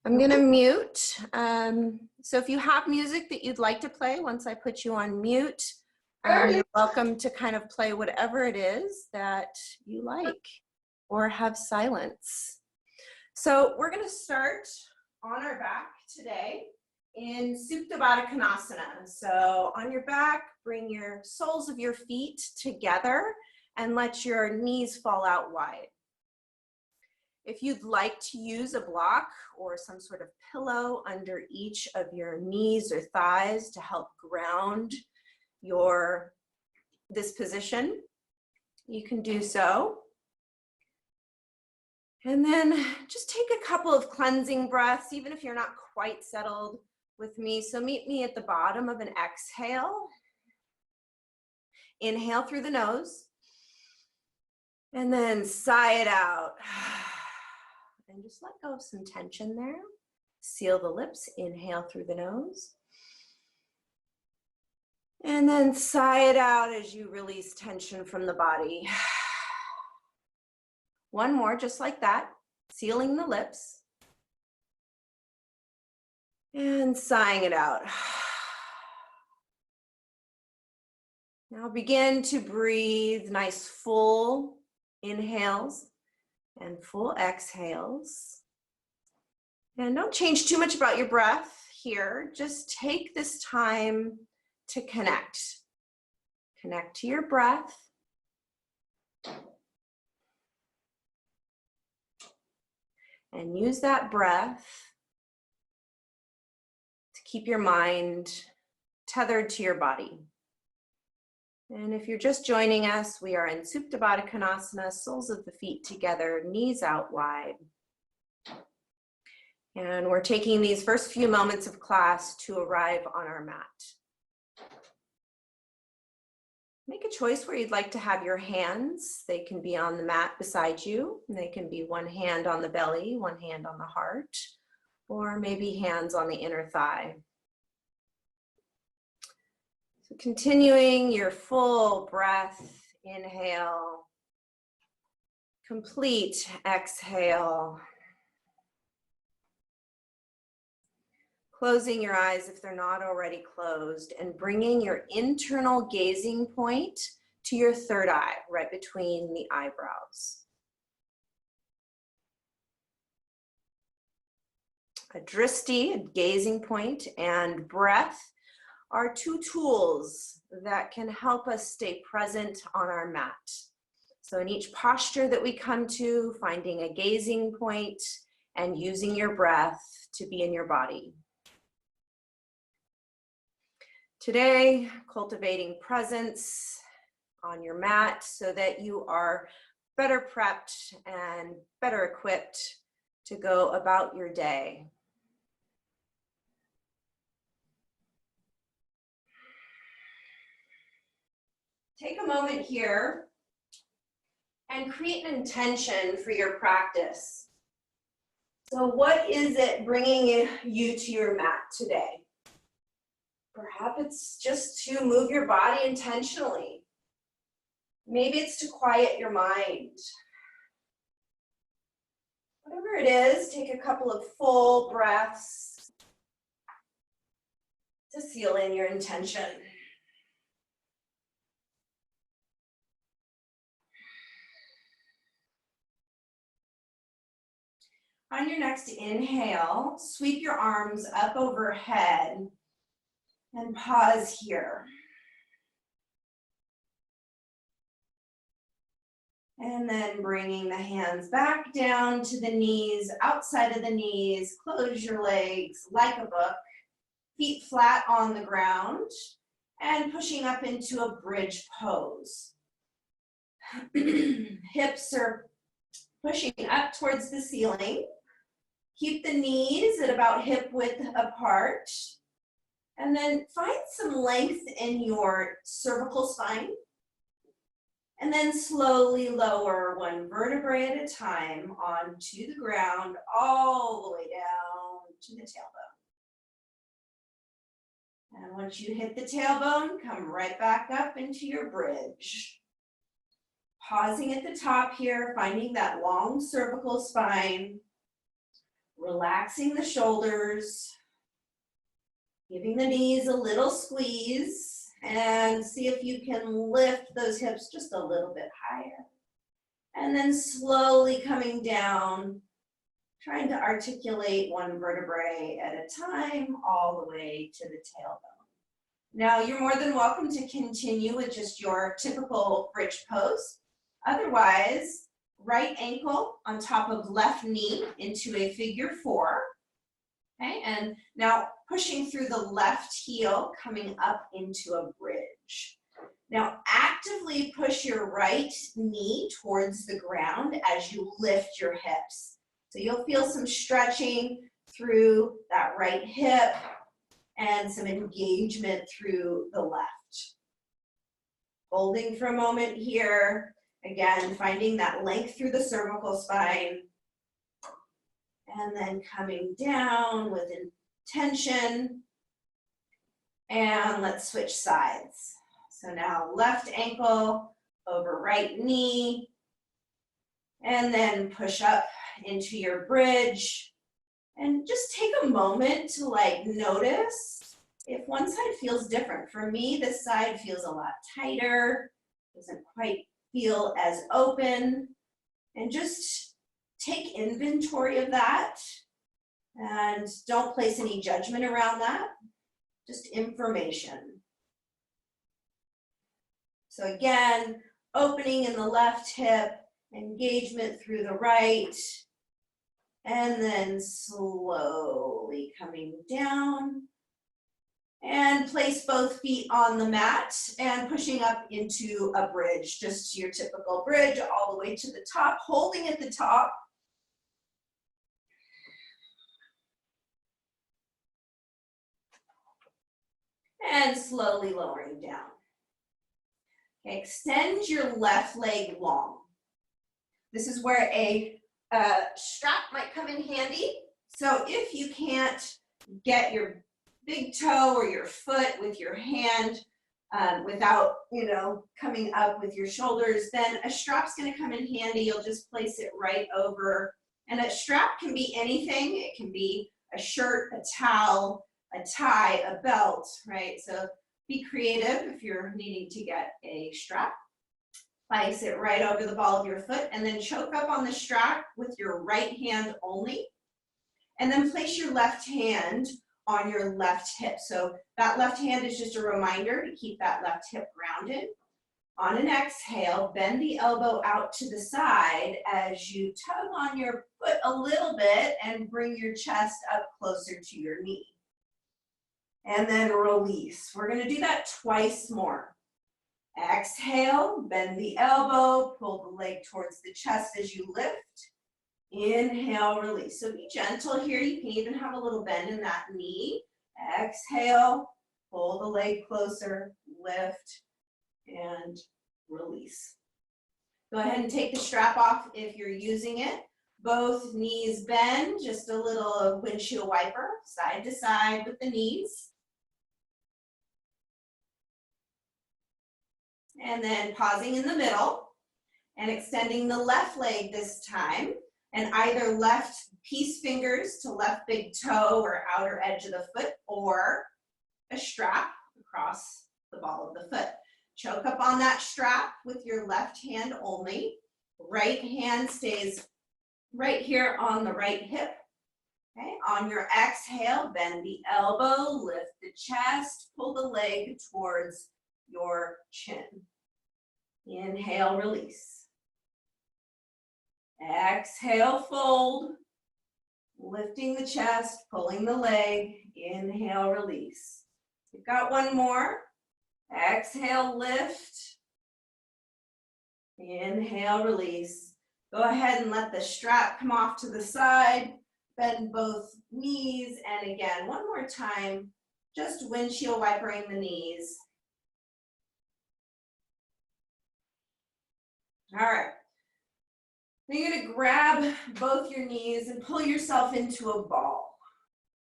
I'm gonna mute. So if you have music that you'd like to play, once I put you on mute, you're welcome to kind of play whatever it is that you like or have silence. So we're gonna start on our back today in Supta Baddha Konasana. So on your back, bring your soles of your feet together and let your knees fall out wide. If you'd like to use a block or some sort of pillow under each of your knees or thighs to help ground this position, you can do so. And then just take a couple of cleansing breaths, even if you're not quite settled with me. So meet me at the bottom of an exhale. Inhale through the nose and then sigh it out. And just let go of some tension there. Seal the lips, inhale through the nose. And then sigh it out as you release tension from the body. One more, just like that, sealing the lips. And sighing it out. Now begin to breathe nice full inhales and full exhales. And don't change too much about your breath here. Just take this time to connect. Connect to your breath. And use that breath to keep your mind tethered to your body. And if you're just joining us, we are in Supta Baddha Konasana, soles of the feet together, knees out wide. And we're taking these first few moments of class to arrive on our mat. Make a choice where you'd like to have your hands. They can be on the mat beside you. They can be one hand on the belly, one hand on the heart, or maybe hands on the inner thigh. So continuing your full breath, inhale, complete exhale. Closing your eyes if they're not already closed and bringing your internal gazing point to your third eye, right between the eyebrows. A drishti, a gazing point, and breath are two tools that can help us stay present on our mat. So in each posture that we come to, finding a gazing point and using your breath to be in your body. Today, cultivating presence on your mat so that you are better prepped and better equipped to go about your day. Take a moment here and create an intention for your practice. So what is it bringing you to your mat today? Perhaps it's just to move your body intentionally. Maybe it's to quiet your mind. Whatever it is, take a couple of full breaths to seal in your intention. On your next inhale, sweep your arms up overhead and pause here. And then bringing the hands back down to the knees, outside of the knees, close your legs like a book, feet flat on the ground, and pushing up into a bridge pose. Hips are pushing up towards the ceiling. Keep the knees at about hip width apart. And then find some length in your cervical spine. And then slowly lower one vertebrae at a time onto the ground, all the way down to the tailbone. And once you hit the tailbone, come right back up into your bridge. Pausing at the top here, finding that long cervical spine. Relaxing the shoulders, giving the knees a little squeeze, and see if you can lift those hips just a little bit higher. And then slowly coming down, trying to articulate one vertebrae at a time all the way to the tailbone. Now, you're more than welcome to continue with just your typical bridge pose. Otherwise, right ankle on top of left knee into a figure 4. Okay, and now pushing through the left heel, coming up into a bridge. Now, actively push your right knee towards the ground as you lift your hips. So you'll feel some stretching through that right hip and some engagement through the left. Holding for a moment here. Again, finding that length through the cervical spine. And then coming down with intention. And let's switch sides. So now left ankle over right knee. And then push up into your bridge. And just take a moment to notice if one side feels different. For me, this side feels a lot tighter, doesn't quite feel as open. And just take inventory of that. And don't place any judgment around that, just information. So again, opening in the left hip, engagement through the right, and then slowly coming down. And place both feet on the mat and pushing up into a bridge, just your typical bridge all the way to the top, holding at the top. And slowly lowering down. Okay, extend your left leg long. This is where a strap might come in handy. So if you can't get your big toe or your foot with your hand without, coming up with your shoulders, then a strap's going to come in handy. You'll just place it right over. And a strap can be anything. It can be a shirt, a towel, a tie, a belt, right? So be creative if you're needing to get a strap. Place it right over the ball of your foot and then choke up on the strap with your right hand only. And then place your left hand on your left hip. So that left hand is just a reminder to keep that left hip grounded. On an exhale, bend the elbow out to the side as you tug on your foot a little bit and bring your chest up closer to your knee. And then release. We're going to do that twice more. Exhale, bend the elbow, pull the leg towards the chest as you lift. Inhale, release. So be gentle here. You can even have a little bend in that knee. Exhale, pull the leg closer, lift, and release. Go ahead and take the strap off if you're using it. Both knees bend, just a little windshield wiper, side to side with the knees. And then pausing in the middle and extending the left leg this time. And either left peace fingers to left big toe or outer edge of the foot, or a strap across the ball of the foot. Choke up on that strap with your left hand only. Right hand stays right here on the right hip. Okay, on your exhale, bend the elbow, lift the chest, pull the leg towards your chin. Inhale, release. Exhale, fold. Lifting the chest, pulling the leg. Inhale, release. You've got one more. Exhale, lift. Inhale, release. Go ahead and let the strap come off to the side. Bend both knees. And again, one more time, just windshield wipering the knees. All right. Then you're going to grab both your knees and pull yourself into a ball.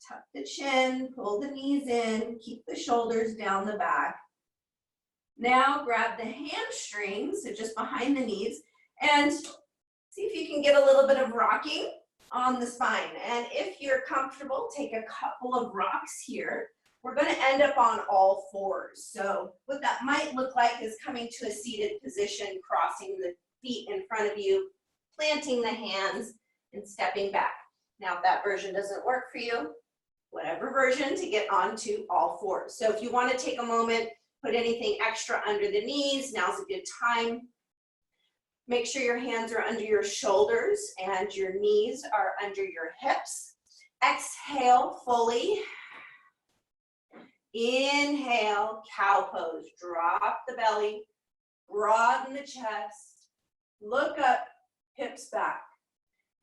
Tuck the chin, pull the knees in, keep the shoulders down the back. Now grab the hamstrings, so just behind the knees, and see if you can get a little bit of rocking. on the spine. And if you're comfortable, take a couple of rocks here. We're going to end up on all fours. So what that might look like is coming to a seated position, crossing the feet in front of you, planting the hands, and stepping back. Now, if that version doesn't work for you, whatever version to get onto all fours. So if you want to take a moment, put anything extra under the knees, now's a good time. Make sure your hands are under your shoulders and your knees are under your hips. Exhale fully. Inhale, cow pose. Drop the belly, broaden the chest, look up, hips back.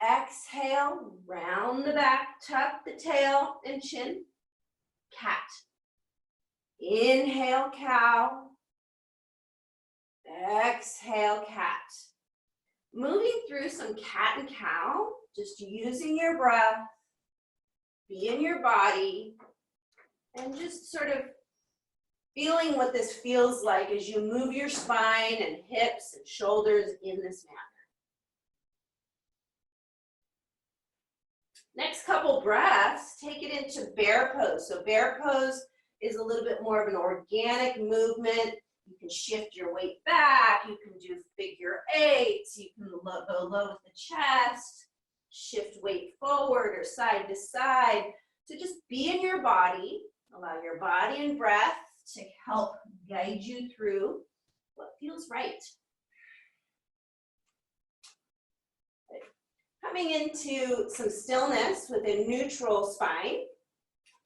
Exhale, round the back, tuck the tail and chin. Cat. Inhale, cow. Exhale, cat. Moving through some cat and cow, just using your breath, be in your body, and just sort of feeling what this feels like as you move your spine and hips and shoulders in this manner. Next couple breaths, take it into bear pose. So bear pose is a little bit more of an organic movement. You can shift your weight back, you can do figure eights, you can go low with the chest, shift weight forward or side to side. So just be in your body, allow your body and breath to help guide you through what feels right. Coming into some stillness with a neutral spine.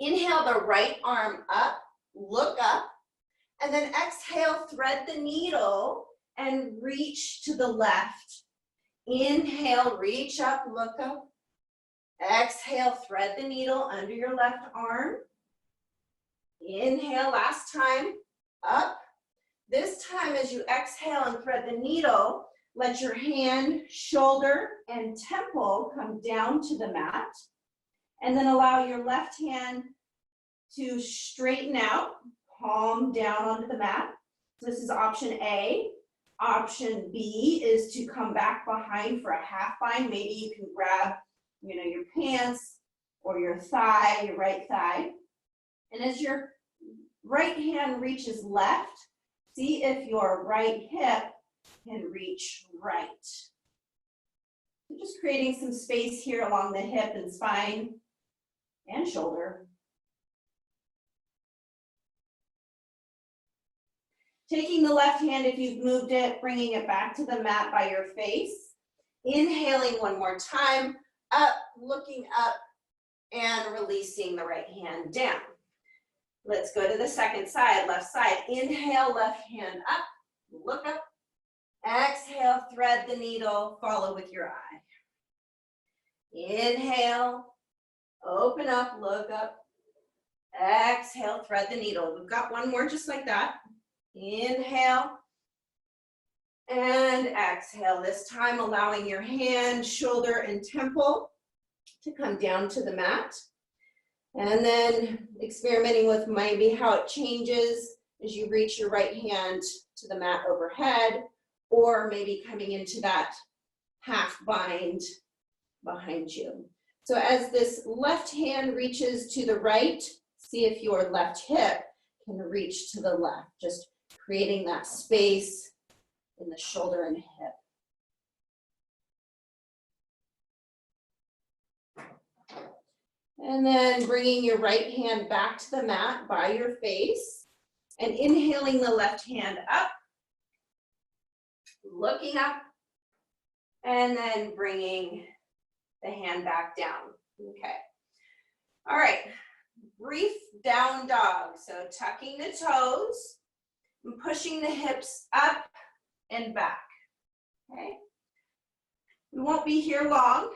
Inhale the right arm up, look up, and then exhale, thread the needle and reach to the left. Inhale, reach up, look up. Exhale, thread the needle under your left arm. Inhale, last time, up. This time as you exhale and thread the needle, let your hand, shoulder, and temple come down to the mat. And then allow your left hand to straighten out, palm down onto the mat. So this is option A. Option B is to come back behind for a half bind. Maybe you can grab, your pants or your thigh, your right thigh. And as your right hand reaches left, see if your right hip can reach right. So just creating some space here along the hip and spine and shoulder. Taking the left hand, if you've moved it, bringing it back to the mat by your face. Inhaling one more time, up, looking up, and releasing the right hand down. Let's go to the second side, left side. Inhale, left hand up, look up. Exhale, thread the needle, follow with your eye. Inhale, open up, look up. Exhale, thread the needle. We've got one more just like that. Inhale and exhale. This time allowing your hand, shoulder, and temple to come down to the mat. And then experimenting with maybe how it changes as you reach your right hand to the mat overhead, or maybe coming into that half bind behind you. So as this left hand reaches to the right, see if your left hip can reach to the left, just creating that space in the shoulder and hip. And then bringing your right hand back to the mat by your face and inhaling the left hand up, looking up, and then bringing the hand back down. Okay. All right. Brief down dog. So tucking the toes and pushing the hips up and back. Okay. We won't be here long.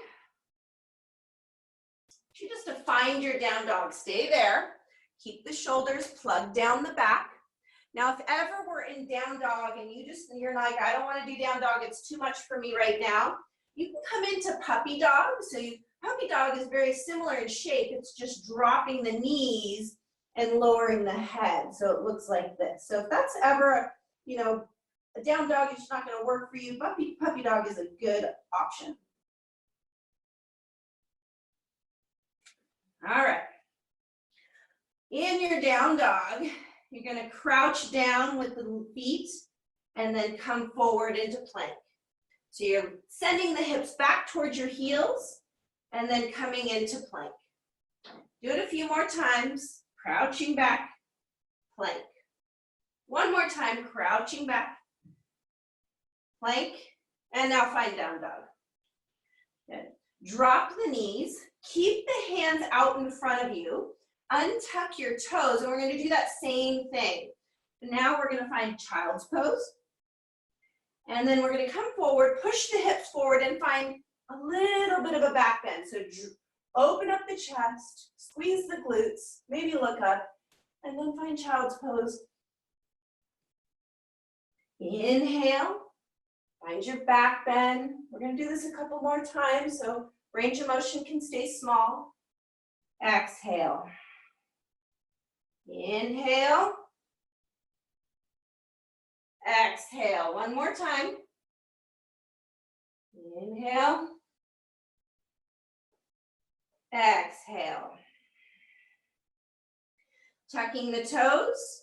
You just to find your down dog. Stay there. Keep the shoulders plugged down the back. Now, if ever we're in down dog and you're like, I don't want to do down dog, it's too much for me right now, you can come into puppy dog. So puppy dog is very similar in shape. It's just dropping the knees and lowering the head. So it looks like this. So if that's ever, a down dog is just not going to work for you, puppy dog is a good option. All right. In your down dog, you're going to crouch down with the feet and then come forward into plank. So you're sending the hips back towards your heels and then coming into plank. Do it a few more times, crouching back, plank. One more time, crouching back, plank, and now find down dog. Good. Drop the knees, keep the hands out in front of you, untuck your toes, and we're going to do that same thing. Now we're going to find child's pose, and then we're going to come forward, push the hips forward, and find a little bit of a back bend. So open up the chest, squeeze the glutes, maybe look up, and then find child's pose. Inhale, find your back bend. We're going to do this a couple more times, so range of motion can stay small. Exhale. Inhale. Exhale. One more time. Inhale. Exhale. Tucking the toes,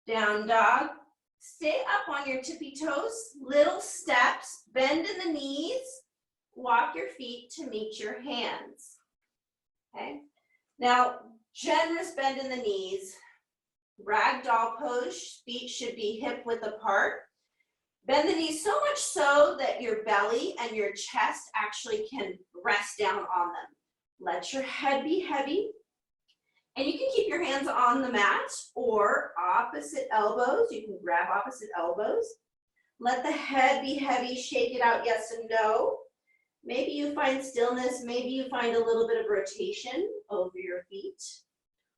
down dog. Stay up on your tippy toes, little steps, bend in the knees, walk your feet to meet your hands. Okay? Now, generous bend in the knees, ragdoll pose, feet should be hip width apart. Bend the knees so much so that your belly and your chest actually can rest down on them. Let your head be heavy. And you can keep your hands on the mat or opposite elbows. You can grab opposite elbows. Let the head be heavy, shake it out, yes and no. Maybe you find stillness, maybe you find a little bit of rotation over your feet,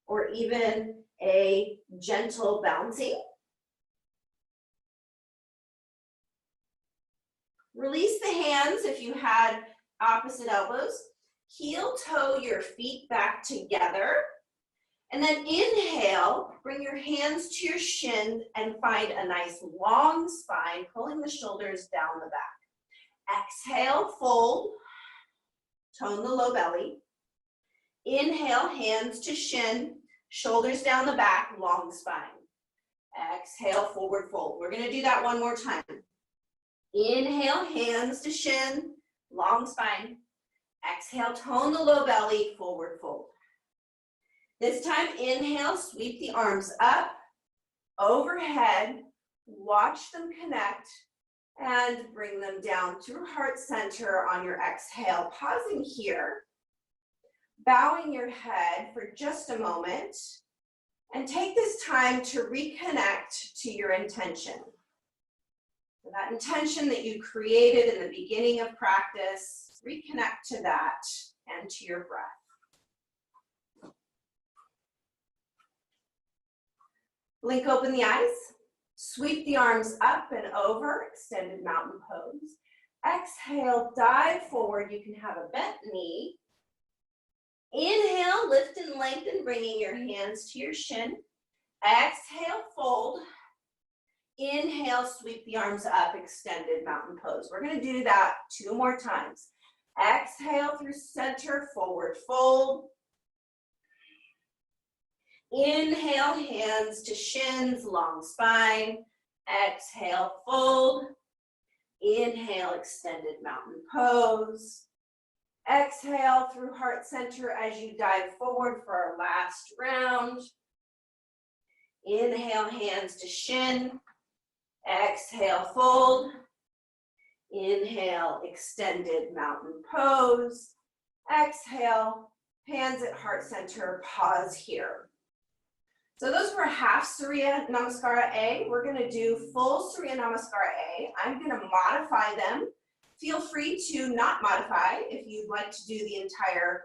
or even a gentle bouncing. Release the hands if you had opposite elbows. Heel toe your feet back together. And then inhale, bring your hands to your shins and find a nice long spine, pulling the shoulders down the back. Exhale, fold, tone the low belly. Inhale, hands to shin, shoulders down the back, long spine. Exhale, forward fold. We're gonna do that one more time. Inhale, hands to shin, long spine. Exhale, tone the low belly, forward fold. This time, inhale, sweep the arms up, overhead, watch them connect, and bring them down through heart center on your exhale. Pausing here, bowing your head for just a moment, and take this time to reconnect to your intention. So that intention that you created in the beginning of practice, reconnect to that and to your breath. Blink open the eyes, sweep the arms up and over, extended mountain pose. Exhale, dive forward. You can have a bent knee. Inhale, lift and lengthen, bringing your hands to your shin. Exhale, fold. Inhale, sweep the arms up, extended mountain pose. We're going to do that 2 more times. Exhale through center, forward fold. Inhale, hands to shins, long spine. Exhale, fold. Inhale, extended mountain pose. Exhale through heart center as you dive forward for our last round. Inhale, hands to shin. Exhale, fold. Inhale, extended mountain pose. Exhale, hands at heart center, pause here. So those were half Surya Namaskara A. We're going to do full Surya Namaskara A. I'm going to modify them. Feel free to not modify if you'd like to do the entire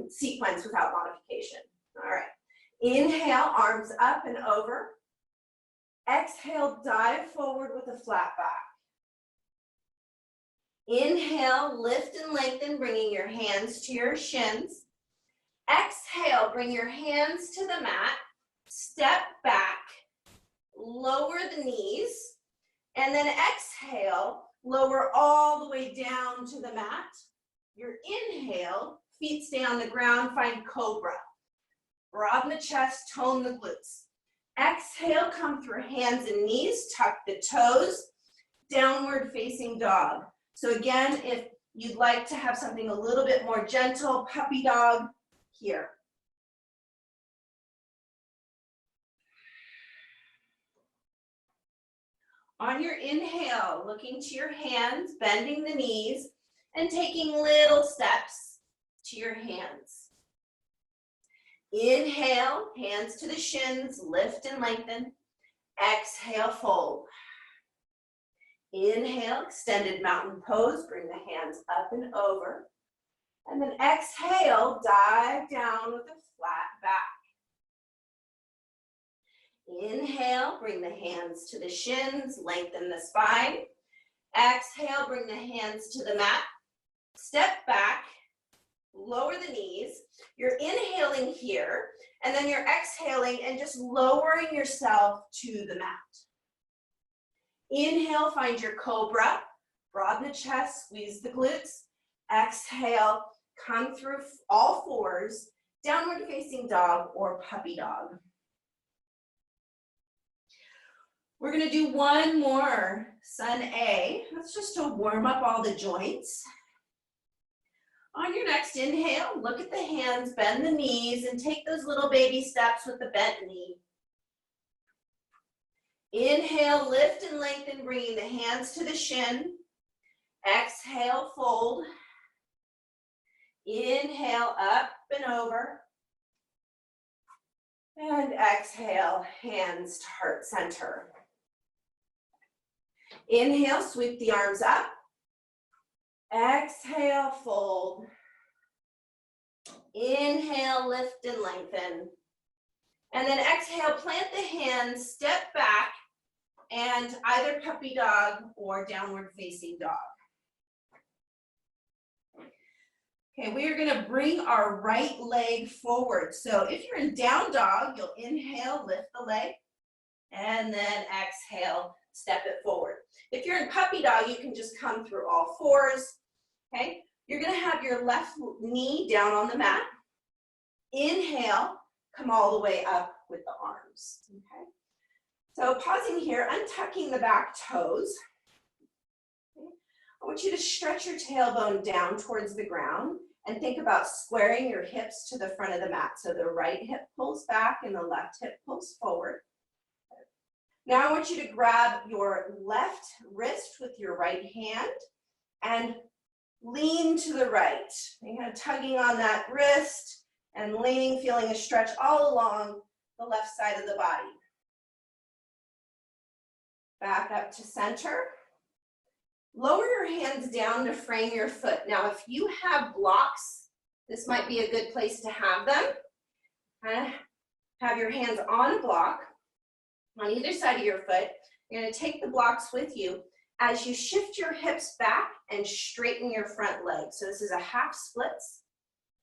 sequence without modification. All right. Inhale, arms up and over. Exhale, dive forward with a flat back. Inhale, lift and lengthen, bringing your hands to your shins. Exhale, bring your hands to the mat, step back, lower the knees, and then exhale, lower all the way down to the mat. Your inhale, Feet stay on the ground, find cobra. Broaden the chest, tone the glutes. Exhale, come through hands and knees, tuck the toes, downward facing dog. So again, if you'd like to have something a little bit more gentle, puppy dog, here. On your inhale, looking to your hands, bending the knees, and taking little steps to your hands. Inhale, hands to the shins, lift and lengthen. Exhale, fold. Inhale, extended mountain pose, bring the hands up and over. And then exhale, dive down with a flat back. Inhale, bring the hands to the shins, lengthen the spine. Exhale, bring the hands to the mat. Step back, lower the knees. You're inhaling here, and then you're exhaling and just lowering yourself to the mat. Inhale, find your cobra. Broaden the chest, squeeze the glutes. Exhale, come through all fours, downward facing dog or puppy dog. We're gonna do one more Sun A. That's just to warm up all the joints. On your next inhale, look at the hands, bend the knees, and take those little baby steps with the bent knee. Inhale, lift and lengthen, bringing the hands to the shin. Exhale, fold. Inhale, up and over. And exhale, hands to heart center. Inhale, sweep the arms up. Exhale, fold. Inhale, lift and lengthen. And then exhale, plant the hands, step back, and either puppy dog or downward facing dog. Okay, we are gonna bring our right leg forward. So if you're in down dog, you'll inhale, lift the leg, and then exhale, step it forward. If you're in puppy dog, you can just come through all fours, okay? You're gonna have your left knee down on the mat. Inhale, come all the way up with the arms, okay? So pausing here, untucking the back toes. Okay. I want you to stretch your tailbone down towards the ground and think about squaring your hips to the front of the mat. So the right hip pulls back and the left hip pulls forward. Now I want you to grab your left wrist with your right hand and lean to the right. You're kind of tugging on that wrist and leaning, feeling a stretch all along the left side of the body. Back up to center. Lower your hands down to frame your foot. Now, if you have blocks, this might be a good place to have them. Have your hands on a block on either side of your foot. You're going to take the blocks with you as you shift your hips back and straighten your front leg. So this is a half splits.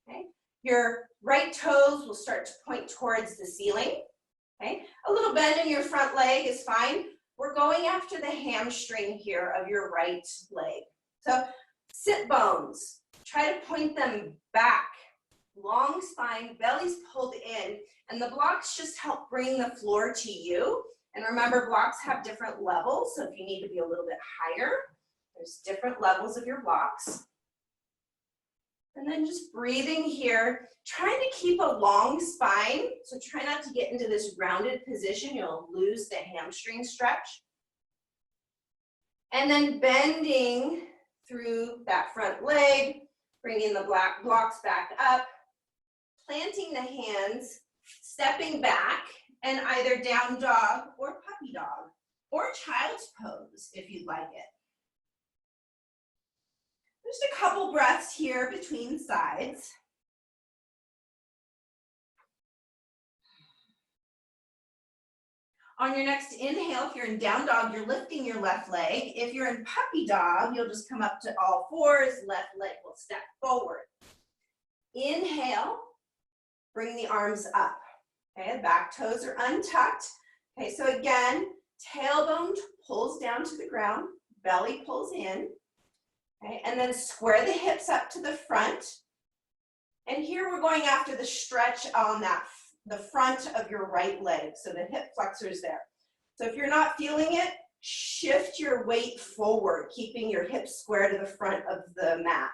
Okay? Your right toes will start to point towards the ceiling. Okay? A little bend in your front leg is fine. We're going after the hamstring here of your right leg. So sit bones, try to point them back. Long spine, belly's pulled in, and the blocks just help bring the floor to you. And remember, blocks have different levels, so if you need to be a little bit higher, there's different levels of your blocks. And then just breathing here, trying to keep a long spine, so try not to get into this rounded position, you'll lose the hamstring stretch. And then bending through that front leg, bringing the blocks back up, planting the hands, stepping back, and either down dog or puppy dog, or child's pose if you'd like it. Just a couple breaths here between sides. On your next inhale, if you're in down dog, you're lifting your left leg. If you're in puppy dog, you'll just come up to all fours, left leg will step forward. Inhale, bring the arms up. Okay, the back toes are untucked. Okay, so again, tailbone pulls down to the ground, belly pulls in. Okay, and then square the hips up to the front. And here we're going after the stretch on the front of your right leg, so the hip flexors there. So if you're not feeling it, shift your weight forward, keeping your hips square to the front of the mat.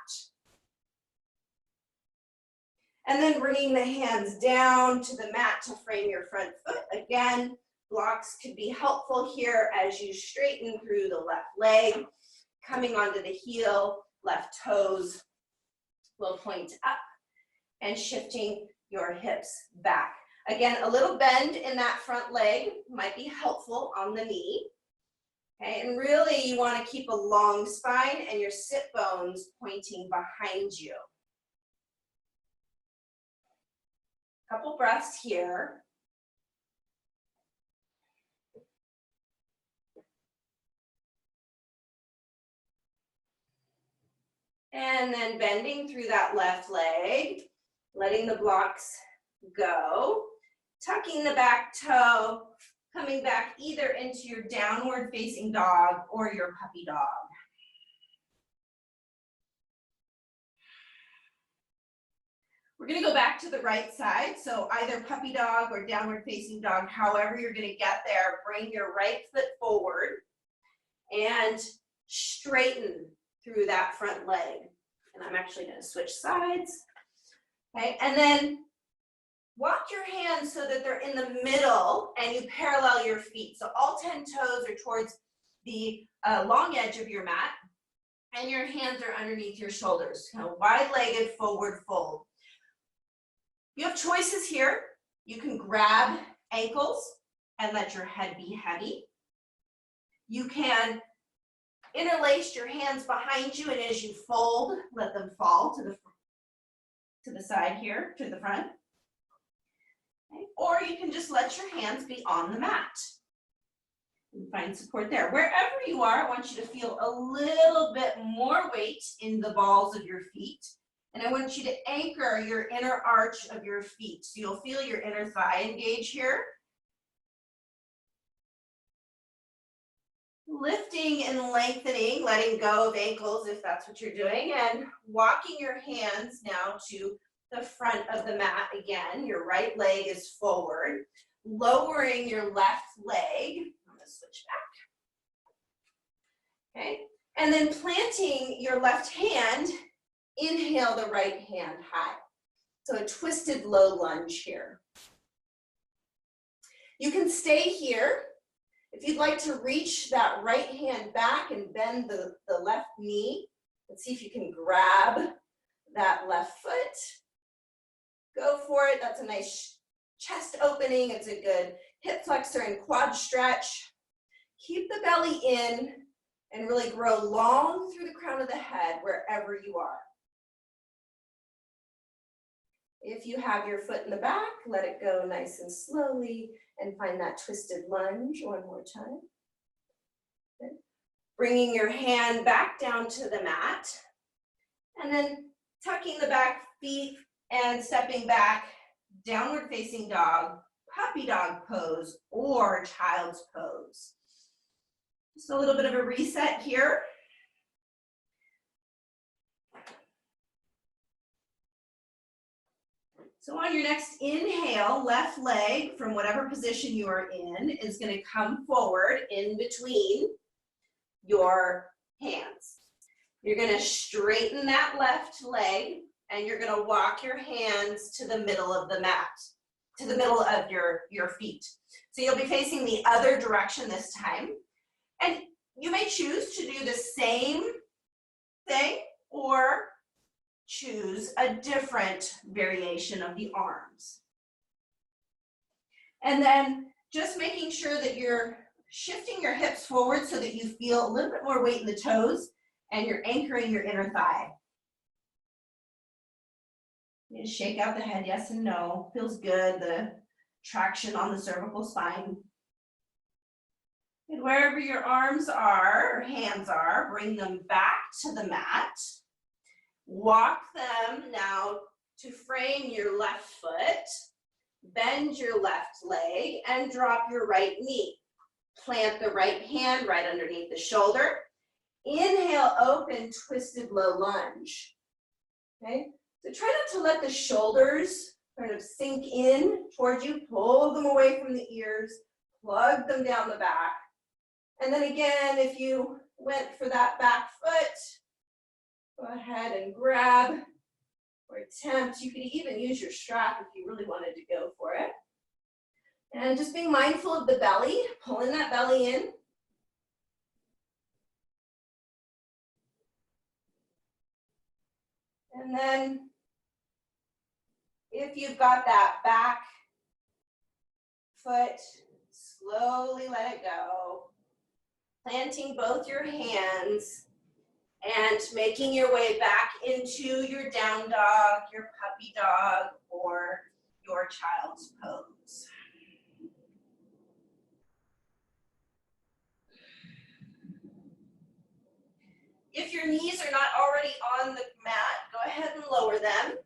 And then bringing the hands down to the mat to frame your front foot. Again, blocks could be helpful here as you straighten through the left leg, coming onto the heel, left toes will point up, and shifting your hips back. Again, a little bend in that front leg might be helpful on the knee. Okay, and really you want to keep a long spine and your sit bones pointing behind you. Couple breaths here. And then bending through that left leg, letting the blocks go, tucking the back toe, coming back either into your downward facing dog or your puppy dog. We're gonna go back to the right side, so either puppy dog or downward facing dog, however you're gonna get there, bring your right foot forward and straighten through that front leg. And I'm actually gonna switch sides. Okay, and then walk your hands so that they're in the middle and you parallel your feet. So all 10 toes are towards the long edge of your mat and your hands are underneath your shoulders. Kind of wide-legged forward fold. You have choices here. You can grab ankles and let your head be heavy. You can interlace your hands behind you, and as you fold, let them fall to the side here, to the front. Okay. Or you can just let your hands be on the mat and find support there. Wherever you are, I want you to feel a little bit more weight in the balls of your feet. And I want you to anchor your inner arch of your feet. So you'll feel your inner thigh engage here. Lifting and lengthening, letting go of ankles if that's what you're doing, and walking your hands now to the front of the mat again. Your right leg is forward, lowering your left leg. I'm gonna switch back. Okay, and then planting your left hand, inhale the right hand high. So a twisted low lunge here. You can stay here. If you'd like to reach that right hand back and bend the left knee, let's see if you can grab that left foot. Go for it. That's a nice chest opening. It's a good hip flexor and quad stretch. Keep the belly in and really grow long through the crown of the head wherever you are. If you have your foot in the back, let it go nice and slowly and find that twisted lunge one more time. Good. Bringing your hand back down to the mat and then tucking the back feet and stepping back, downward facing dog, puppy dog pose, or child's pose. Just a little bit of a reset here. So on your next inhale, left leg from whatever position you are in is going to come forward in between your hands. You're going to straighten that left leg and you're going to walk your hands to the middle of the mat, to the middle of your feet. So you'll be facing the other direction this time. And you may choose to do the same thing or choose a different variation of the arms. And then just making sure that you're shifting your hips forward so that you feel a little bit more weight in the toes and you're anchoring your inner thigh. You just shake out the head, yes and no. Feels good, the traction on the cervical spine. And wherever your arms are, or hands are, bring them back to the mat. Walk them now to frame your left foot, bend your left leg, and drop your right knee. Plant the right hand right underneath the shoulder. Inhale, open, twisted low lunge. Okay? So try not to let the shoulders kind of sink in towards you. Pull them away from the ears. Plug them down the back. And then again, if you went for that back foot, go ahead and grab or attempt. You could even use your strap if you really wanted to go for it. And just being mindful of the belly, pulling that belly in. And then if you've got that back foot, slowly let it go. Planting both your hands and making your way back into your down dog, your puppy dog, or your child's pose. If your knees are not already on the mat, go ahead and lower them.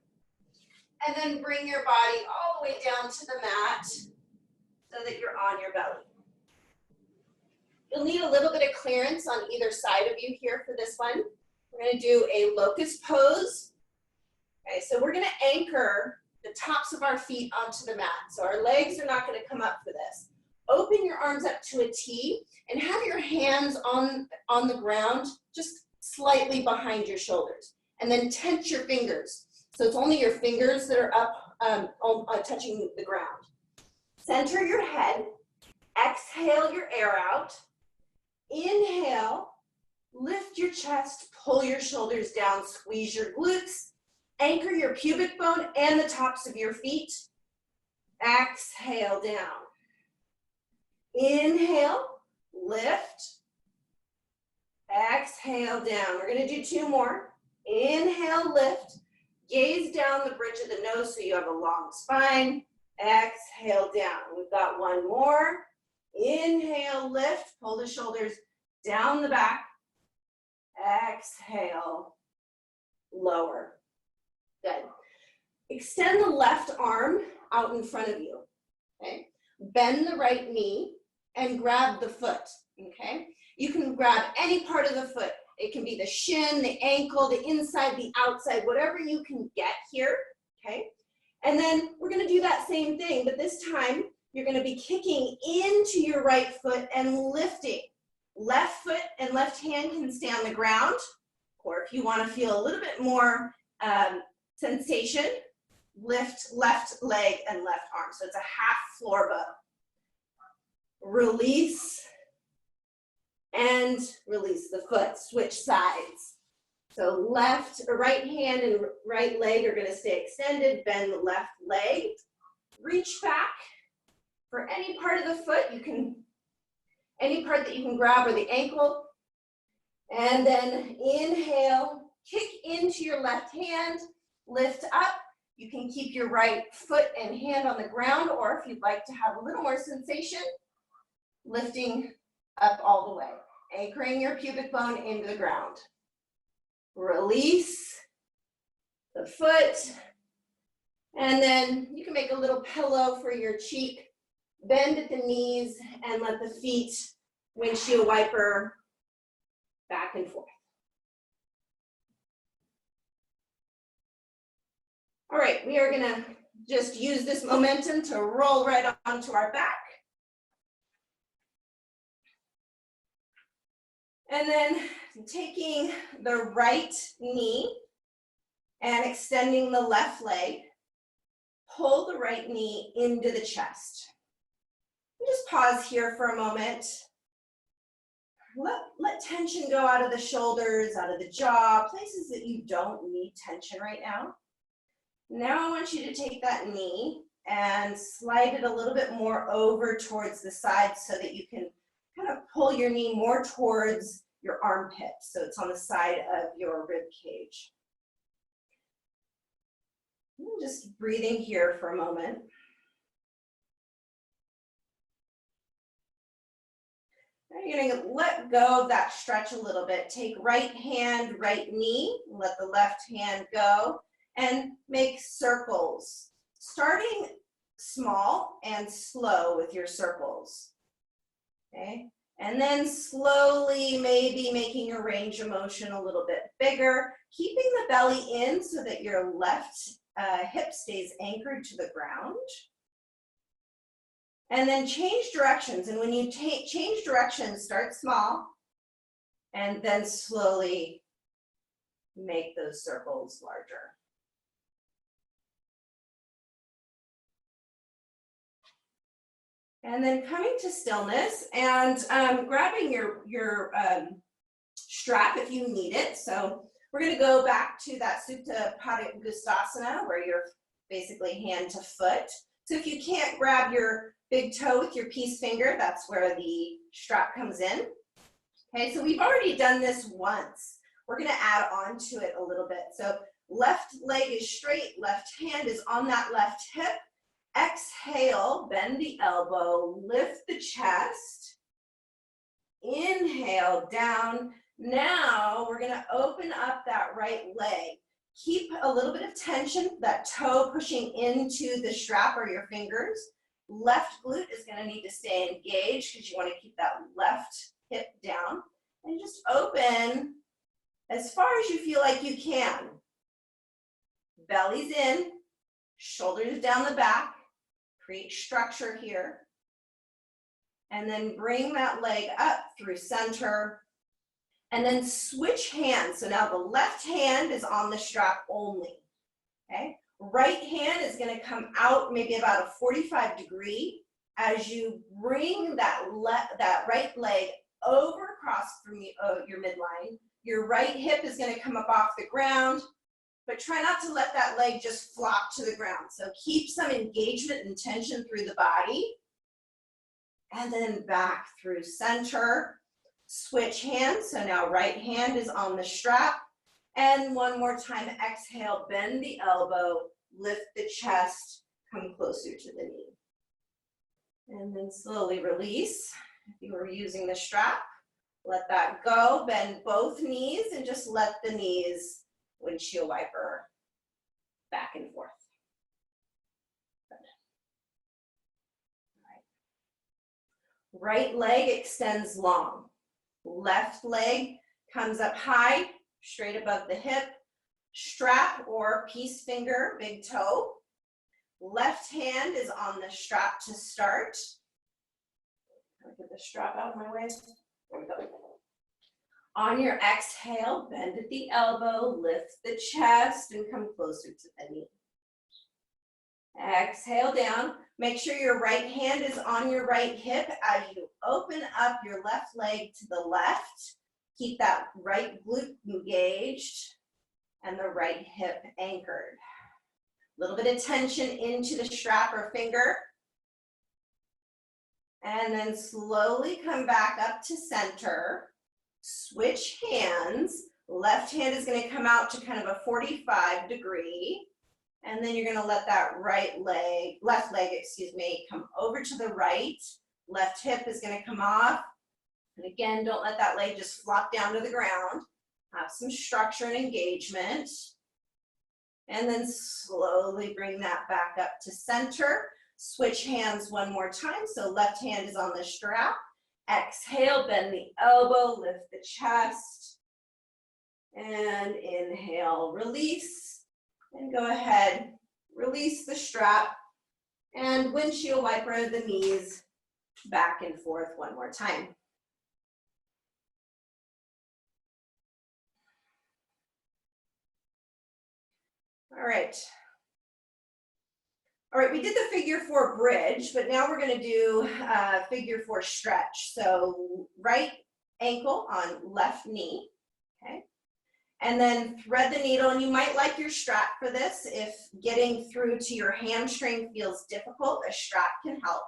And then bring your body all the way down to the mat so that you're on your belly. You'll need a little bit of clearance on either side of you here for this one. We're going to do a locust pose. Okay, so we're going to anchor the tops of our feet onto the mat. So our legs are not going to come up for this. Open your arms up to a T and have your hands on the ground, just slightly behind your shoulders. And then tense your fingers. So it's only your fingers that are up touching the ground. Center your head. Exhale your air out. Inhale. Lift your chest. Pull your shoulders down. Squeeze your glutes. Anchor your pubic bone and the tops of your feet. Exhale down. Inhale. Lift. Exhale down. We're going to do two more. Inhale, lift. Gaze down the bridge of the nose so you have a long spine. Exhale down. We've got one more. Inhale, lift. Pull the shoulders down the back. Exhale, lower. Good. Extend the left arm out in front of you. Okay. Bend the right knee and grab the foot. Okay. You can grab any part of the foot. It can be the shin, the ankle, the inside, the outside, whatever you can get here, okay? And then we're gonna do that same thing, but this time you're gonna be kicking into your right foot and lifting. Left foot and left hand can stay on the ground, or if you wanna feel a little bit more sensation, lift left leg and left arm. So it's a half floor bow. Release. And release the foot, switch sides. So left or right hand and right leg are gonna stay extended, bend the left leg, reach back for any part of the foot, any part that you can grab, or the ankle, and then inhale, kick into your left hand, lift up. You can keep your right foot and hand on the ground, or if you'd like to have a little more sensation, lifting up all the way. Anchoring your pubic bone into the ground. Release the foot. And then you can make a little pillow for your cheek. Bend at the knees and let the feet windshield wiper back and forth. All right, we are gonna just use this momentum to roll right onto our back. And then taking the right knee and extending the left leg, pull the right knee into the chest. And just pause here for a moment. Let tension go out of the shoulders, out of the jaw, places that you don't need tension right now. Now I want you to take that knee and slide it a little bit more over towards the side so that you can kind of pull your knee more towards your armpit, so it's on the side of your rib cage. Just breathing here for a moment. Now you're gonna let go of that stretch a little bit. Take right hand, right knee, let the left hand go, and make circles. Starting small and slow with your circles. Okay? And then slowly, maybe making your range of motion a little bit bigger, keeping the belly in so that your left hip stays anchored to the ground. And then change directions. And when you change directions, start small and then slowly make those circles larger. And then coming to stillness and grabbing your strap if you need it. So we're going to go back to that Supta Padangusthasana where you're basically hand to foot. So if you can't grab your big toe with your peace finger, that's where the strap comes in. Okay, so we've already done this once. We're going to add on to it a little bit. So left leg is straight, left hand is on that left hip. Exhale, bend the elbow, lift the chest. Inhale, down. Now we're gonna open up that right leg. Keep a little bit of tension, that toe pushing into the strap or your fingers. Left glute is gonna need to stay engaged because you wanna keep that left hip down. And just open as far as you feel like you can. Belly's in, shoulders down the back. Create structure here. And then bring that leg up through center. And then switch hands. So now the left hand is on the strap only. Okay? Right hand is going to come out maybe about a 45 degree as you bring that right leg over across from your midline. Your right hip is going to come up off the ground. But try not to let that leg just flop to the ground. So keep some engagement and tension through the body. And then back through center. Switch hands. So now right hand is on the strap. And one more time, exhale, bend the elbow, lift the chest, come closer to the knee. And then slowly release. If you were using the strap, let that go. Bend both knees and just let the knees windshield wiper back and forth. Good. All right. Right leg extends long. Left leg comes up high, straight above the hip. Strap or peace finger, big toe. Left hand is on the strap to start. Get the strap out of my way. There we go. On your exhale, bend at the elbow, lift the chest, and come closer to the knee. Exhale down. Make sure your right hand is on your right hip as you open up your left leg to the left. Keep that right glute engaged and the right hip anchored. A little bit of tension into the strap or finger. And then slowly come back up to center. Switch hands. Left hand is going to come out to kind of a 45 degree. And then you're going to let that left leg, come over to the right. Left hip is going to come off. And again, don't let that leg just flop down to the ground. Have some structure and engagement. And then slowly bring that back up to center. Switch hands one more time. So left hand is on the strap. Exhale, bend the elbow, lift the chest. And inhale, release. And go ahead, release the strap. And windshield wiper the knees back and forth one more time. All right. All right, we did the figure 4 bridge, but now we're going to do figure 4 stretch. So right ankle on left knee, okay? And then thread the needle, and you might like your strap for this. If getting through to your hamstring feels difficult, a strap can help.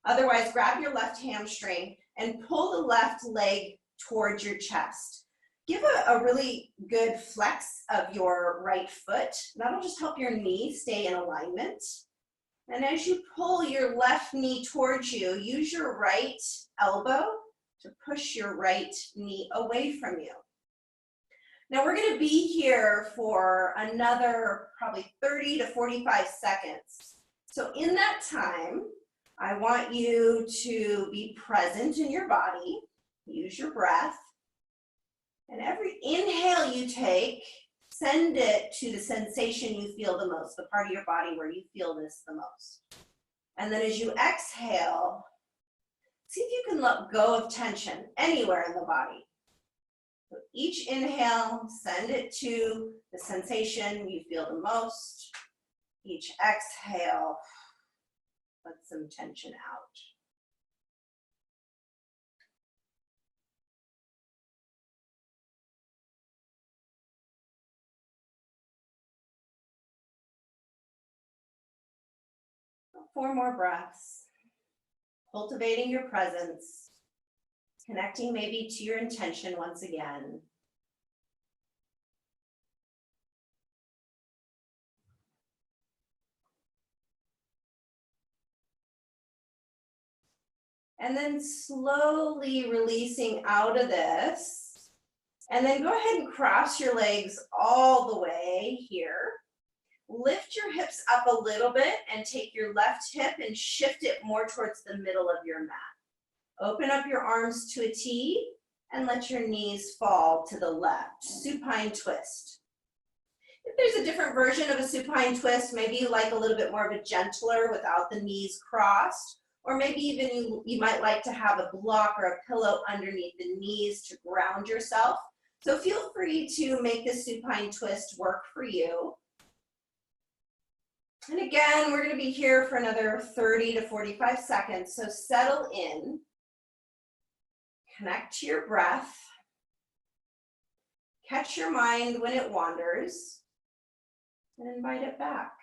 Otherwise, grab your left hamstring and pull the left leg towards your chest. Give a really good flex of your right foot. That'll just help your knee stay in alignment. And as you pull your left knee towards you, use your right elbow to push your right knee away from you. Now we're going to be here for another probably 30 to 45 seconds. So in that time, I want you to be present in your body, use your breath, and every inhale you take, send it to the sensation you feel the most, the part of your body where you feel this the most. And then as you exhale, see if you can let go of tension anywhere in the body. So each inhale, send it to the sensation you feel the most. Each exhale, let some tension out. Four more breaths. Cultivating your presence, connecting maybe to your intention once again. And then slowly releasing out of this. And then go ahead and cross your legs all the way here. Lift your hips up a little bit and take your left hip and shift it more towards the middle of your mat. Open up your arms to a T and let your knees fall to the left. Supine twist. If there's a different version of a supine twist, maybe you like a little bit more of a gentler without the knees crossed, or maybe even you might like to have a block or a pillow underneath the knees to ground yourself. So feel free to make the supine twist work for you. And again, we're going to be here for another 30 to 45 seconds, so settle in, connect to your breath, catch your mind when it wanders, and invite it back.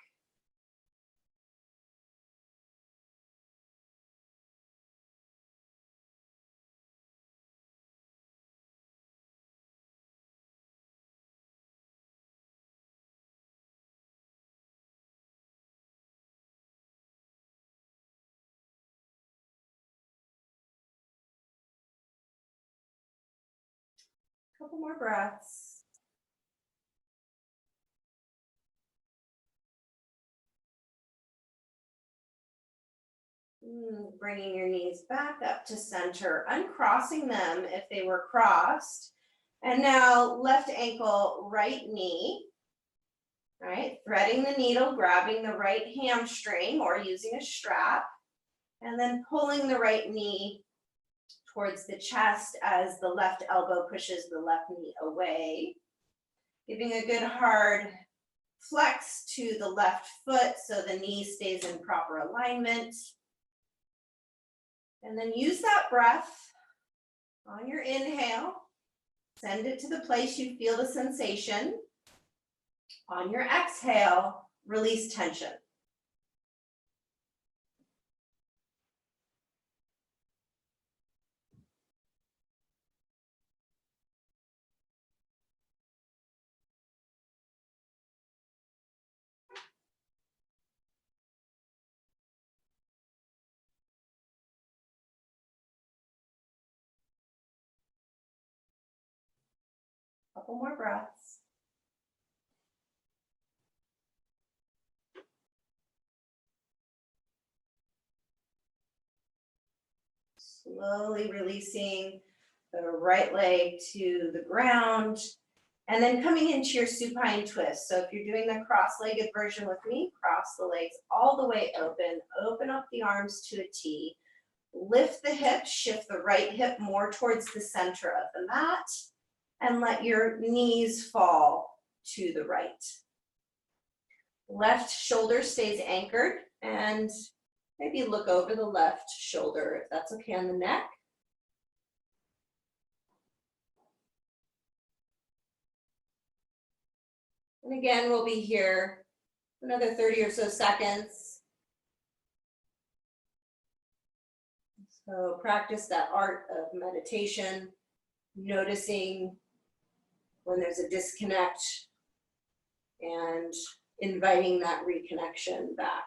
Couple more breaths. Bringing your knees back up to center, uncrossing them if they were crossed. And now left ankle, right knee. All right, threading the needle, grabbing the right hamstring or using a strap, and then pulling the right knee towards the chest as the left elbow pushes the left knee away. Giving a good hard flex to the left foot so the knee stays in proper alignment. And then use that breath on your inhale. Send it to the place you feel the sensation. On your exhale, release tension. Couple more breaths. Slowly releasing the right leg to the ground, and then coming into your supine twist. So if you're doing the cross-legged version with me, cross the legs all the way open, open up the arms to a T, lift the hips, shift the right hip more towards the center of the mat, and let your knees fall to the right. Left shoulder stays anchored, and maybe look over the left shoulder, if that's okay, on the neck. And again, we'll be here another 30 or so seconds. So practice that art of meditation, noticing when there's a disconnect and inviting that reconnection back.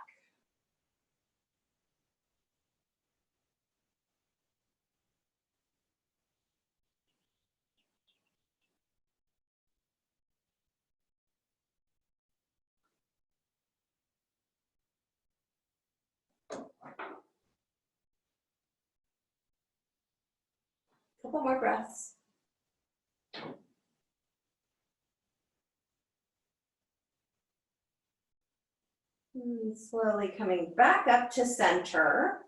Couple more breaths. Slowly coming back up to center,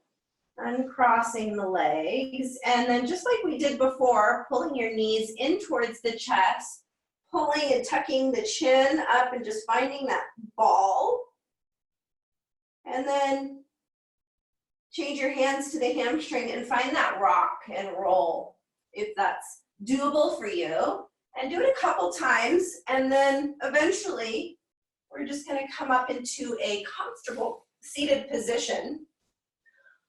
uncrossing the legs, and then just like we did before, pulling your knees in towards the chest, pulling and tucking the chin up and just finding that ball. And then change your hands to the hamstring and find that rock and roll if that's doable for you. And do it a couple times, and then eventually we're just going to come up into a comfortable seated position.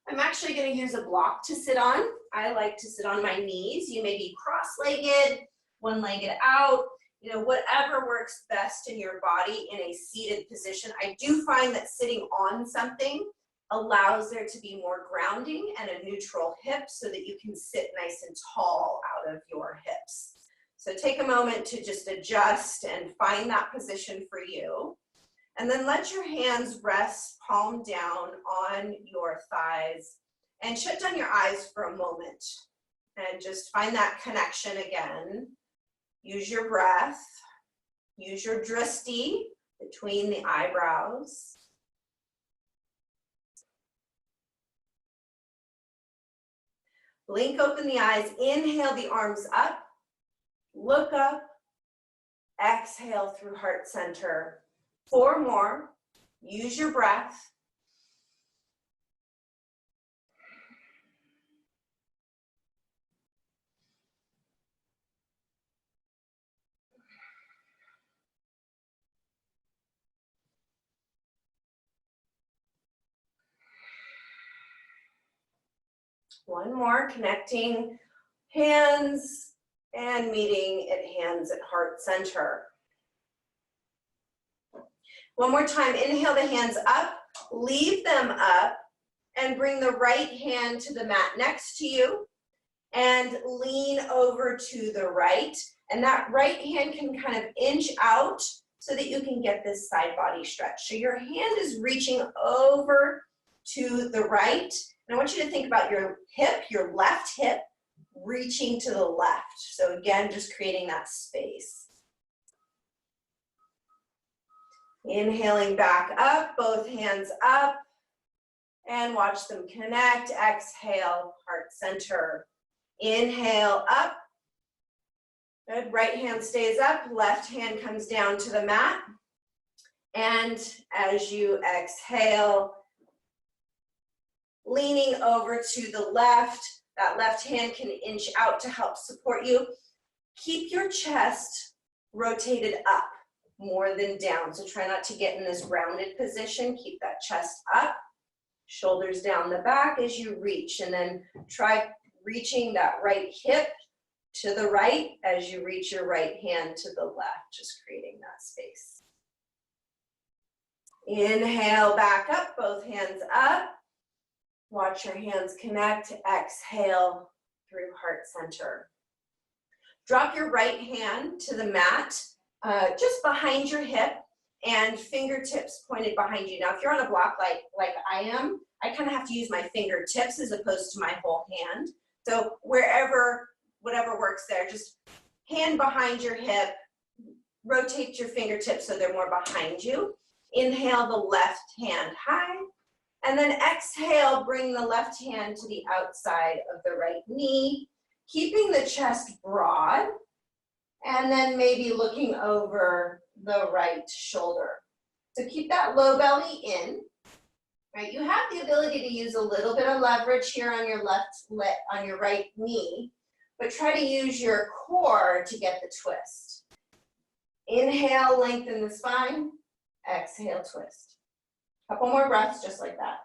I'm actually going to use a block to sit on. I like to sit on my knees. You may be cross-legged, one-legged out, you know, whatever works best in your body in a seated position. I do find that sitting on something allows there to be more grounding and a neutral hip so that you can sit nice and tall out of your hips. So take a moment to just adjust and find that position for you. And then let your hands rest palm down on your thighs and shut down your eyes for a moment and just find that connection again. Use your breath, use your drishti between the eyebrows. Blink open the eyes, inhale the arms up, look up, exhale through heart center. 4 more, use your breath. One more, connecting hands and meeting at hands at heart center. One more time, inhale the hands up, leave them up, and bring the right hand to the mat next to you, and lean over to the right. And that right hand can kind of inch out so that you can get this side body stretch. So your hand is reaching over to the right. And I want you to think about your hip, your left hip, reaching to the left. So again, just creating that space. Inhaling back up, both hands up, and watch them connect. Exhale, heart center. Inhale up. Good, right hand stays up, left hand comes down to the mat. And as you exhale, leaning over to the left, that left hand can inch out to help support you. Keep your chest rotated up more than down. So try not to get in this rounded position. Keep that chest up, shoulders down the back as you reach, and then try reaching that right hip to the right as you reach your right hand to the left, just creating that space. Inhale back up, both hands up. Watch your hands connect. Exhale through heart center. Drop your right hand to the mat, just behind your hip, and fingertips pointed behind you. Now, if you're on a block like I am, I kind of have to use my fingertips as opposed to my whole hand. So wherever, whatever works there, just hand behind your hip, rotate your fingertips so they're more behind you. Inhale the left hand high, and then exhale, bring the left hand to the outside of the right knee, keeping the chest broad, and then maybe looking over the right shoulder. So keep that low belly in. Right, you have the ability to use a little bit of leverage here on your on your right knee, but try to use your core to get the twist. Inhale, lengthen the spine. Exhale, twist. Couple more breaths just like that.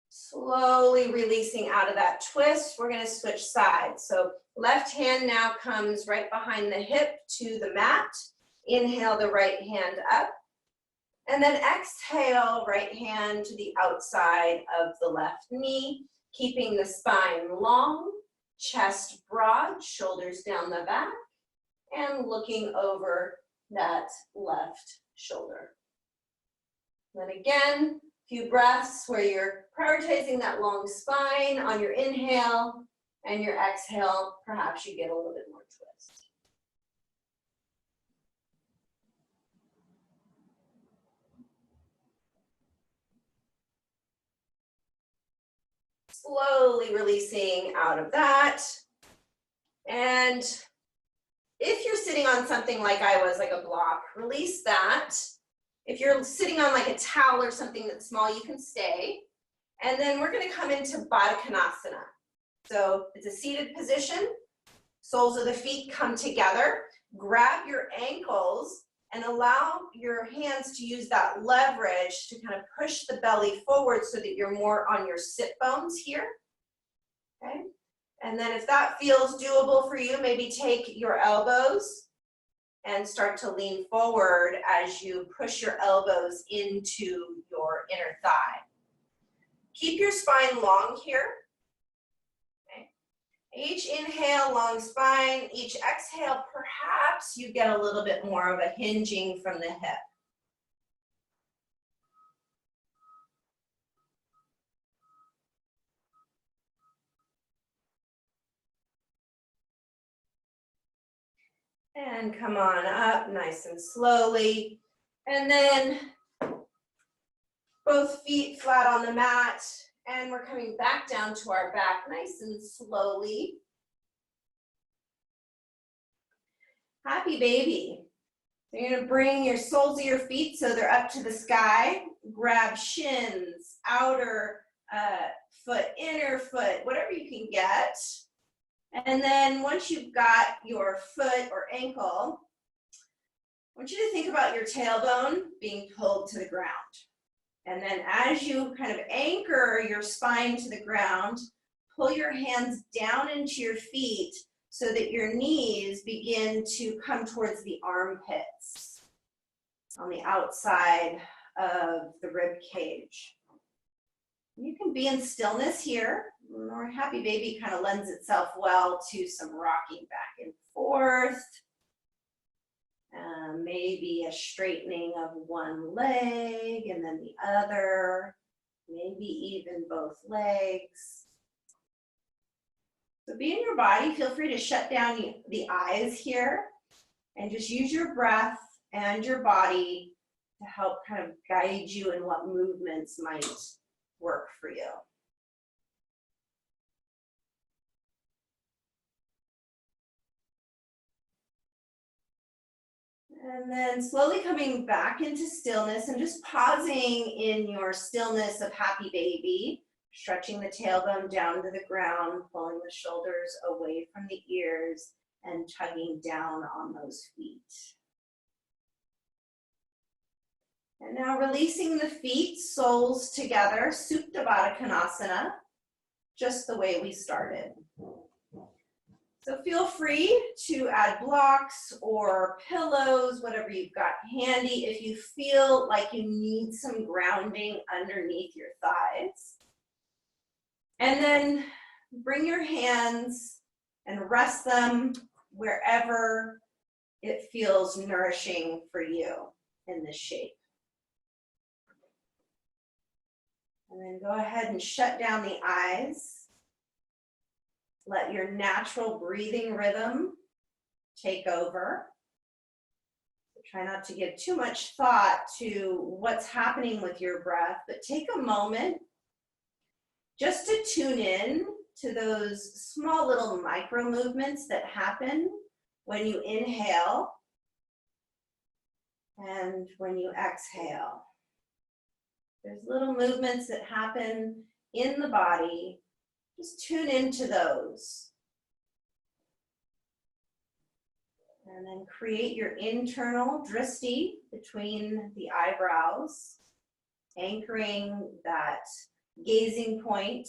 Slowly releasing out of that twist, we're going to switch sides. So left hand now comes right behind the hip to the mat. Inhale the right hand up. And then exhale, right hand to the outside of the left knee, keeping the spine long, chest broad, shoulders down the back, and looking over that left shoulder. Then again, a few breaths where you're prioritizing that long spine on your inhale, and your exhale, perhaps you get a little bit more twist. Slowly releasing out of that. And if you're sitting on something like I was, like a block, release that. If you're sitting on like a towel or something that's small, you can stay. And then we're going to come into Baddha Konasana. So it's a seated position. Soles of the feet come together. Grab your ankles and allow your hands to use that leverage to kind of push the belly forward so that you're more on your sit bones here. Okay. And then if that feels doable for you, maybe take your elbows and start to lean forward as you push your elbows into your inner thigh. Keep your spine long here. Okay. Each inhale, long spine. Each exhale, perhaps you get a little bit more of a hinging from the hip. And come on up nice and slowly. And then both feet flat on the mat. And we're coming back down to our back nice and slowly. Happy baby. So you're going to bring your soles of your feet so they're up to the sky. Grab shins, outer foot, inner foot, whatever you can get. And then once you've got your foot or ankle, I want you to think about your tailbone being pulled to the ground. And then as you kind of anchor your spine to the ground, pull your hands down into your feet so that your knees begin to come towards the armpits on the outside of the rib cage. You can be in stillness here, or happy baby kind of lends itself well to some rocking back and forth. Maybe a straightening of one leg and then the other, maybe even both legs. So be in your body. Feel free to shut down the eyes here and just use your breath and your body to help kind of guide you in what movements might work for you. And then slowly coming back into stillness and just pausing in your stillness of happy baby, stretching the tailbone down to the ground, pulling the shoulders away from the ears and tugging down on those feet. And now releasing the feet, soles together, Supta Baddha Konasana, just the way we started. So feel free to add blocks or pillows, whatever you've got handy, if you feel like you need some grounding underneath your thighs. And then bring your hands and rest them wherever it feels nourishing for you in this shape. And then go ahead and shut down the eyes. Let your natural breathing rhythm take over. Try not to give too much thought to what's happening with your breath, but take a moment just to tune in to those small little micro movements that happen when you inhale and when you exhale. There's little movements that happen in the body. Just tune into those. And then create your internal drishti between the eyebrows, anchoring that gazing point,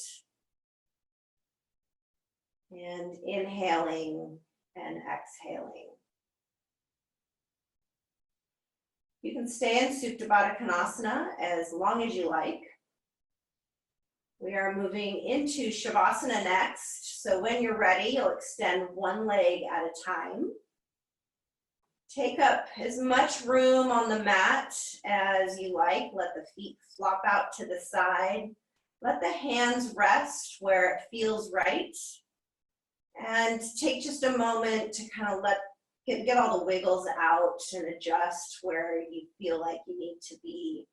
and inhaling and exhaling. You can stay in Supta Baddha Konasana as long as you like. We are moving into Shavasana next. So when you're ready, you'll extend one leg at a time. Take up as much room on the mat as you like. Let the feet flop out to the side. Let the hands rest where it feels right. And take just a moment to kind of get all the wiggles out and adjust where you feel like you need to be.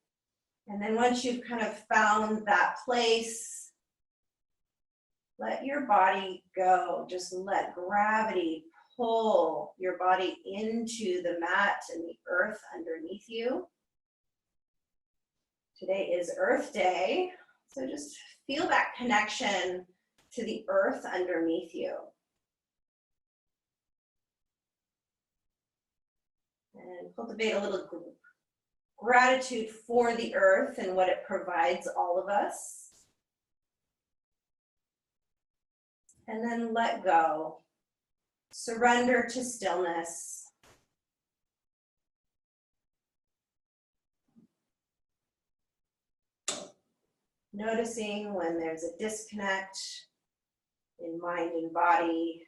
And then once you've kind of found that place, let your body go. Just let gravity pull your body into the mat and the earth underneath you. Today is Earth Day, so just feel that connection to the earth underneath you. And cultivate a little gratitude for the earth and what it provides all of us. And then let go. Surrender to stillness. Noticing when there's a disconnect in mind and body,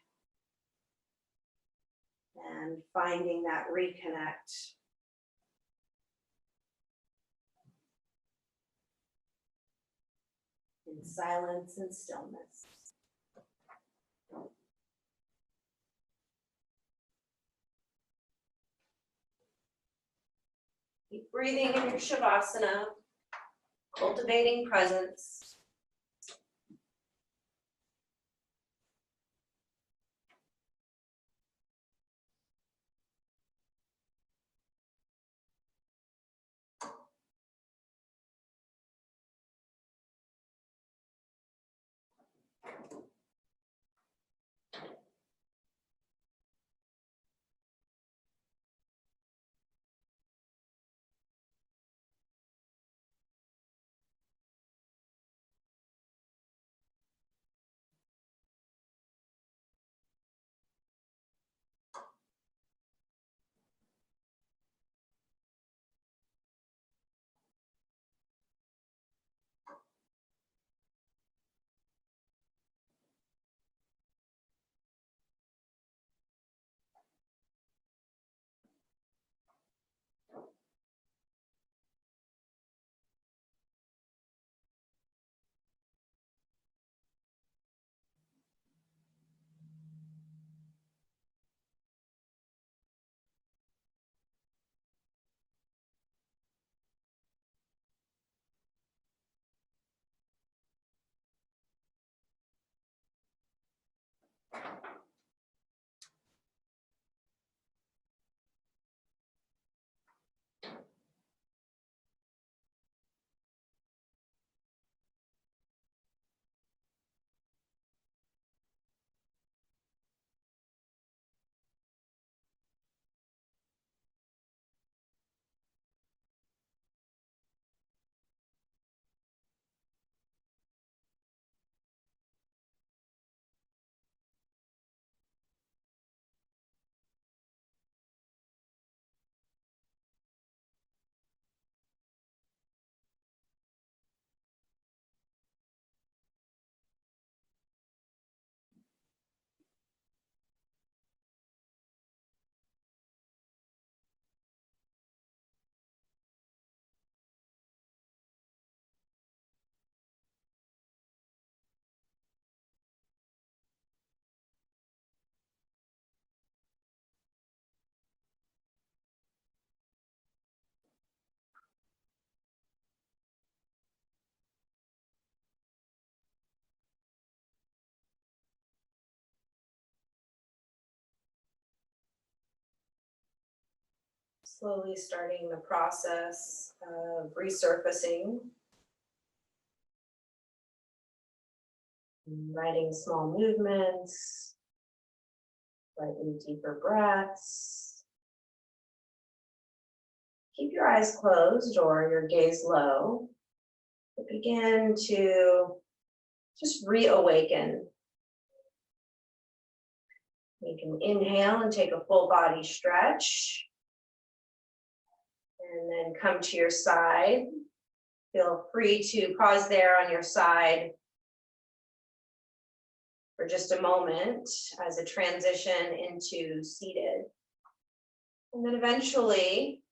and finding that reconnect. In silence and stillness. Keep breathing in your Shavasana, cultivating presence. Slowly starting the process of resurfacing, inviting small movements, slightly deeper breaths. Keep your eyes closed or your gaze low, but begin to just reawaken. You can inhale and take a full body stretch. And then come to your side. Feel free to pause there on your side for just a moment as a transition into seated. And then eventually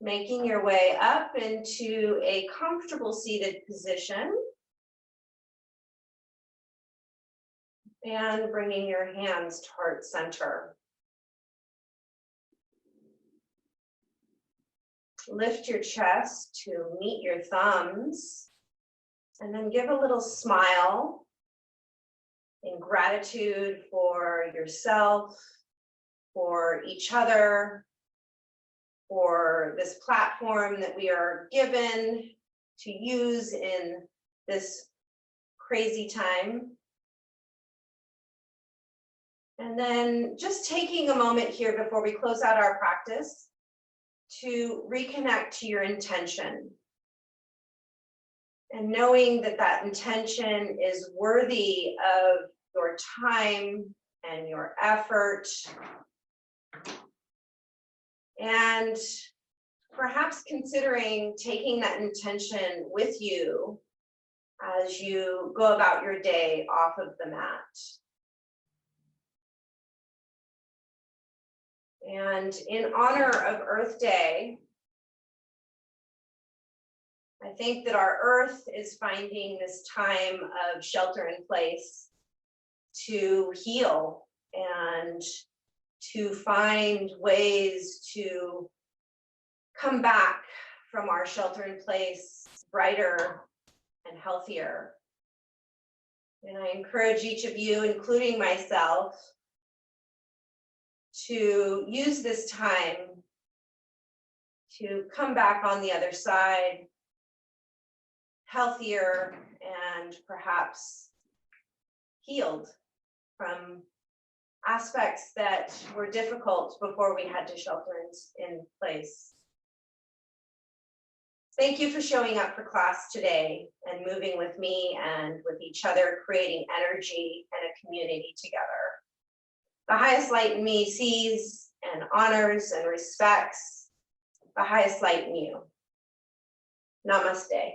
making your way up into a comfortable seated position. And bringing your hands to heart center. Lift your chest to meet your thumbs, and then give a little smile in gratitude for yourself, for each other, for this platform that we are given to use in this crazy time. And then just taking a moment here before we close out our practice to reconnect to your intention. And knowing that that intention is worthy of your time and your effort. And perhaps considering taking that intention with you as you go about your day off of the mat. And in honor of Earth Day, I think that our Earth is finding this time of shelter in place to heal and to find ways to come back from our shelter in place brighter and healthier. And I encourage each of you, including myself, to use this time to come back on the other side healthier and perhaps healed from aspects that were difficult before we had to shelter in place. Thank you for showing up for class today and moving with me and with each other, creating energy and a community together. The highest light in me sees and honors and respects the highest light in you. Namaste.